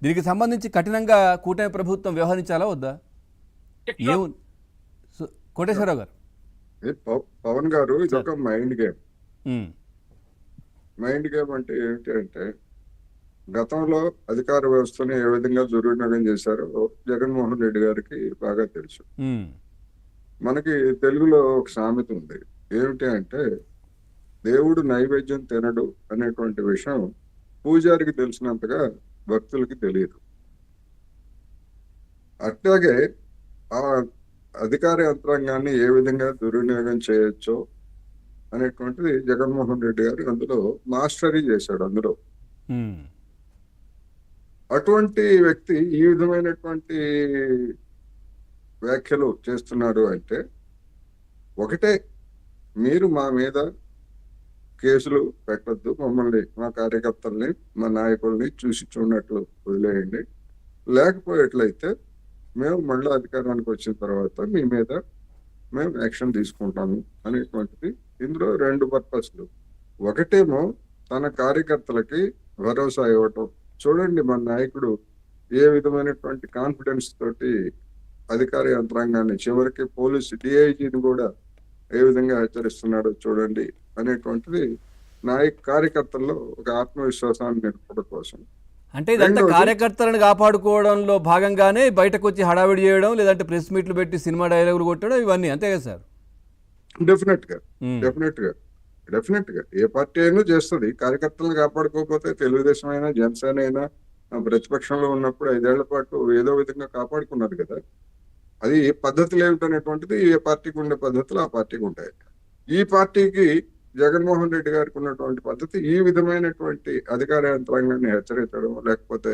దీనికి సంబంధించి కఠినంగా కూటమి ప్రభుత్వం వ్యవహరించాలా వద్దా? ఏము కోటేశ్వరరావు గారు. పవన్ గారు, సార్. ఇదొక మైండ్ గేమ్. ఉమ్, మైండ్ గేమ్ అంటే ఏంటి అంటే, గతంలో అధికార వ్యవస్థను ఏ విధంగా దుర్వినియోగం చేశారో జగన్మోహన్ రెడ్డి గారికి బాగా తెలుసు. ఉమ్, మనకి తెలుగులో ఒక సామెత ఉంది. ఏమిటి అంటే, దేవుడు నైవేద్యం తినడు అనేటువంటి విషయం పూజారికి తెలిసినంతగా భక్తులకి తెలియదు. అట్లాగే ఆ అధికార యంత్రాంగాన్ని ఏ విధంగా దుర్వినియోగం చేయొచ్చో అనేటువంటిది జగన్మోహన్ రెడ్డి గారు అందులో మాస్టరీ చేశాడు. అందులో ఉమ్, అటువంటి వ్యక్తి ఈ విధమైనటువంటి వ్యాఖ్యలు చేస్తున్నారు అంటే, ఒకటే, మీరు మా మీద కేసులు పెట్టద్దు, మమ్మల్ని, మా కార్యకర్తల్ని, మా నాయకుల్ని చూసి చూడనట్లు వదిలేయండి. లేకపోయేట్లయితే మేము మళ్ళీ అధికారానికి వచ్చిన తర్వాత మీ మీద మేము యాక్షన్ తీసుకుంటాము అనేటువంటిది. ఇందులో రెండు పర్పస్లు. ఒకటేమో తన కార్యకర్తలకి భరోసా ఇవ్వటం. చూడండి, మన నాయకుడు ఏ విధమైనటువంటి కాన్ఫిడెన్స్ తోటి అధికార యంత్రాంగాన్ని, చివరికి పోలీసు డిఐజీని కూడా ఏ విధంగా హెచ్చరిస్తున్నాడో చూడండి అనేటువంటిది కార్యకర్తల్లో ఒక ఆత్మవిశ్వాసాన్ని నింపడం కోసం. అంటే ఇదంతా కార్యకర్తలను కాపాడుకోవడంలో భాగంగానే బయటకు వచ్చి హడావిడి చేయడం, లేదంటే ప్రెస్ మీట్లు పెట్టి సినిమా డైలాగులు కొట్టడం, ఇవన్నీ అంతే కదా సార్? డెఫినెట్ గా ఉమ్, డెఫినెట్ గా డెఫినెట్ గా ఏ పార్టీ అయినా చేస్తుంది. కార్యకర్తలను కాపాడుకోకపోతే తెలుగుదేశం అయినా, జనసేన అయినా ప్రతిపక్షంలో ఉన్నప్పుడు 5 ఏళ్ల పాటు ఏదో విధంగా కాపాడుకున్నారు కదా. అది ఏ పద్ధతులు ఏమిటనేటువంటిది ఏ పార్టీకి ఉండే పద్ధతులు ఆ పార్టీకి ఉంటాయి. ఈ పార్టీకి, జగన్మోహన్ రెడ్డి గారికి ఉన్నటువంటి పద్ధతి ఈ విధమైనటువంటి అధికార యంత్రాంగాన్ని హెచ్చరించడం, లేకపోతే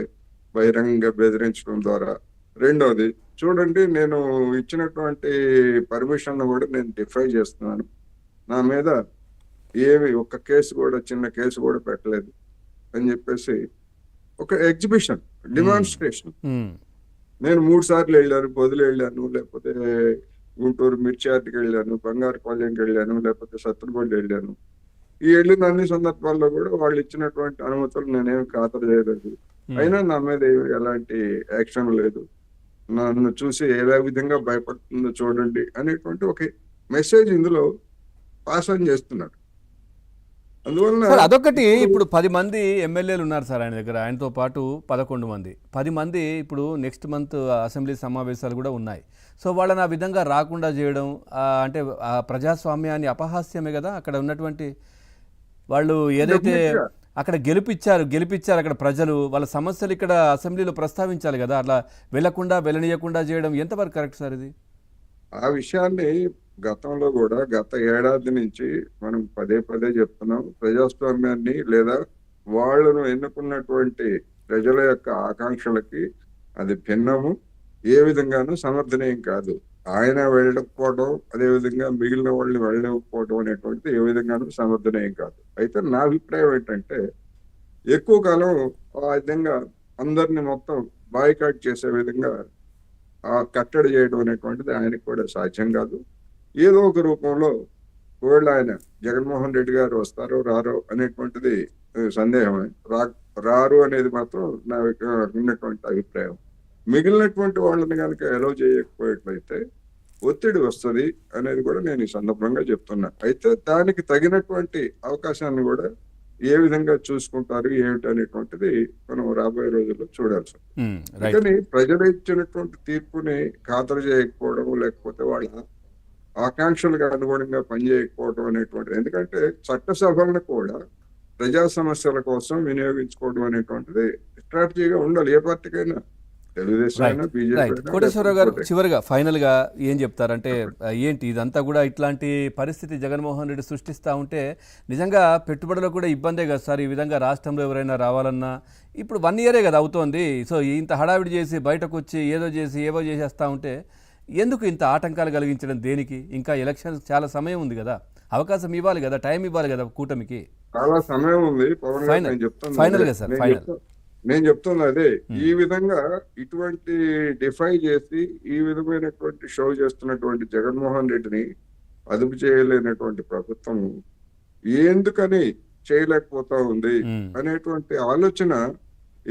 బహిరంగంగా బెదిరించడం ద్వారా. రెండోది, చూడండి, నేను ఇచ్చినటువంటి పర్మిషన్ కూడా నేను డిఫై చేస్తున్నాను. నా మీద ఏమి ఒక్క కేసు కూడా, చిన్న కేసు కూడా పెట్టలేదు అని చెప్పేసి ఒక ఎగ్జిబిషన్, డిమాన్స్ట్రేషన్. ఉమ్, నేను 3 సార్లు వెళ్ళాను, బొదులు వెళ్ళాను, లేకపోతే గుంటూరు మిర్చియార్డ్కి వెళ్ళాను, బంగారుపాలెంకి వెళ్ళాను, లేకపోతే సత్తుపల్లి వెళ్ళాను. ఈ వెళ్ళిన అన్ని సందర్భాల్లో కూడా వాళ్ళు ఇచ్చినటువంటి అనుమతులు నేనేమి ఖాతరు చేయలేదు. అయినా నా మీద ఎలాంటి యాక్షన్ లేదు. నన్ను చూసి ఏ విధంగా భయపడుతుందో చూడండి అనేటువంటి ఒక మెసేజ్ ఇందులో పాస్ ఆన్ చేస్తున్నాడు. అందువల్ల సార్ అదొకటి. ఇప్పుడు 10 మంది ఎమ్మెల్యేలు ఉన్నారు సార్ ఆయన దగ్గర, ఆయనతో పాటు 11 మంది. 10 మంది ఇప్పుడు నెక్స్ట్ మంత్ అసెంబ్లీ సమావేశాలు కూడా ఉన్నాయి. సో వాళ్ళని ఆ విధంగా రాకుండా చేయడం అంటే ఆ ప్రజాస్వామ్యాన్ని అపహాస్యమే కదా. అక్కడ ఉన్నటువంటి వాళ్ళు ఏదైతే అక్కడ గెలిపించారు అక్కడ ప్రజలు, వాళ్ళ సమస్యలు ఇక్కడ అసెంబ్లీలో ప్రస్తావించాలి కదా. అట్లా వెళ్ళనీయకుండా చేయడం ఎంతవరకు కరెక్ట్ సార్ ఇది? ఆ విషయాన్ని గతంలో కూడా, గత ఏడాది నుంచి మనం పదే పదే చెప్తున్నాం. ప్రజాస్వామ్యాన్ని, లేదా వాళ్ళను ఎన్నుకున్నటువంటి ప్రజల యొక్క ఆకాంక్షలకి అది భిన్నము, ఏ విధంగానూ సమర్థనీయం కాదు. ఆయన వెళ్ళకపోవడం, అదేవిధంగా మిగిలిన వాళ్ళని వెళ్ళకపోవడం అనేటువంటిది ఏ విధంగానూ సమర్థనీయం కాదు. అయితే నా అభిప్రాయం ఏంటంటే, ఎక్కువ కాలం ఆ విధంగా అందరిని మొత్తం బాయ్కాట్ చేసే విధంగా కట్టడి చేయడం అనేటువంటిది ఆయనకు కూడా సాధ్యం కాదు. ఏదో ఒక రూపంలో ఒకవేళ ఆయన, జగన్మోహన్ రెడ్డి గారు వస్తారో రారో అనేటువంటిది సందేహమే. రారు అనేది మాత్రం నా ఉన్నటువంటి అభిప్రాయం. మిగిలినటువంటి వాళ్ళని కనుక అలౌ చేయకపోయేట్లయితే ఒత్తిడి వస్తుంది అనేది కూడా నేను ఈ సందర్భంగా చెప్తున్నా. అయితే దానికి తగినటువంటి అవకాశాన్ని కూడా ఏ విధంగా చూసుకుంటారు ఏమిటి అనేటువంటిది మనం రాబోయే రోజుల్లో చూడాల్సి ఉంది. కానీ ప్రజలు ఇచ్చినటువంటి తీర్పుని ఖాతరు చేయకపోవడం, లేకపోతే వాళ్ళ ఆకాంక్షలకు అనుగుణంగా పనిచేయకపోవడం అనేటువంటిది. ఎందుకంటే చట్టసభలను కూడా ప్రజా సమస్యల కోసం వినియోగించుకోవడం అనేటువంటిది స్ట్రాటజీగా ఉండాలి ఏ పార్టీకైనా, తెలుగుదేశం అయినా, బీజేపీ. కోటేశ్వరరావు గారు, చివరిగా ఫైనల్గా ఏం చెప్తారంటే, ఏంటి ఇదంతా కూడా ఇట్లాంటి పరిస్థితి జగన్మోహన్ రెడ్డి సృష్టిస్తూ ఉంటే నిజంగా పెట్టుబడులకు కూడా ఇబ్బందే కదా సార్. ఈ విధంగా రాష్ట్రంలో ఎవరైనా రావాలన్నా ఇప్పుడు 1 ఇయరే కదా అవుతోంది. సో ఇంత హడావిడి చేసి బయటకు వచ్చి ఏవో చేసేస్తూ ఉంటే ఎందుకు ఇంత ఆటంకాలు కలిగించడం దేనికి? ఇంకా ఎలక్షన్స్ చాలా సమయం ఉంది కదా, అవకాశం ఇవ్వాలి కదా, టైం ఇవ్వాలి కదా కూటమికి. చాలా సమయం ఉంది. నేను చెప్తున్నా అదే. ఈ విధంగా ఇటువంటి డిఫై చేసి ఈ విధమైనటువంటి షో చేస్తున్నటువంటి జగన్మోహన్ రెడ్డిని అదుపు చేయలేనటువంటి ప్రభుత్వం ఎందుకని చేయలేకపోతా ఉంది అనేటువంటి ఆలోచన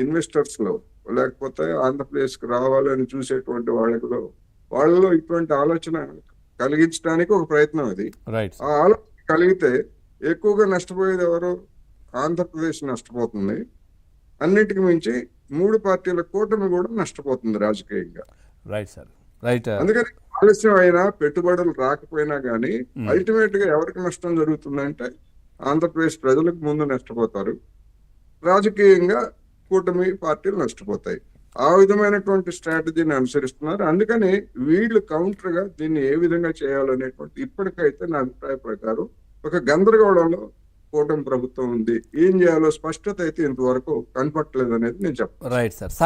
ఇన్వెస్టర్స్ లో, లేకపోతే ఆంధ్రప్రదేశ్కి రావాలని చూసేటువంటి వాళ్ళలో ఇటువంటి ఆలోచన కలిగించడానికి ఒక ప్రయత్నం ఇది. రైట్ ఆ ఆలోచన కలిగితే ఎక్కువగా నష్టపోయేది ఎవరు? ఆంధ్రప్రదేశ్ నష్టపోతుంది. అన్నిటికి మించి 3 పార్టీల కూటమి కూడా నష్టపోతుంది రాజకీయంగా. Right sir right. అందుకని ఆలస్యం అయినా, పెట్టుబడులు రాకపోయినా కానీ అల్టిమేట్ గా ఎవరికి నష్టం జరుగుతుందంటే ఆంధ్రప్రదేశ్ ప్రజలకు ముందు నష్టపోతారు, రాజకీయంగా కూటమి పార్టీలు నష్టపోతాయి. ఆ విధమైనటువంటి స్ట్రాటజీని అనుసరిస్తున్నారు. అందుకని వీళ్ళు కౌంటర్ గా దీన్ని ఏ విధంగా చేయాలనేటువంటి ఇప్పటికైతే నా అభిప్రాయ ప్రకారం ఒక గందరగోళంలో కూటమి ప్రభుత్వం ఉంది. ఏం చేయాలో స్పష్టత అయితే ఇంతవరకు కనపట్టలేదు అనేది నేను చెప్తాను. Right sir.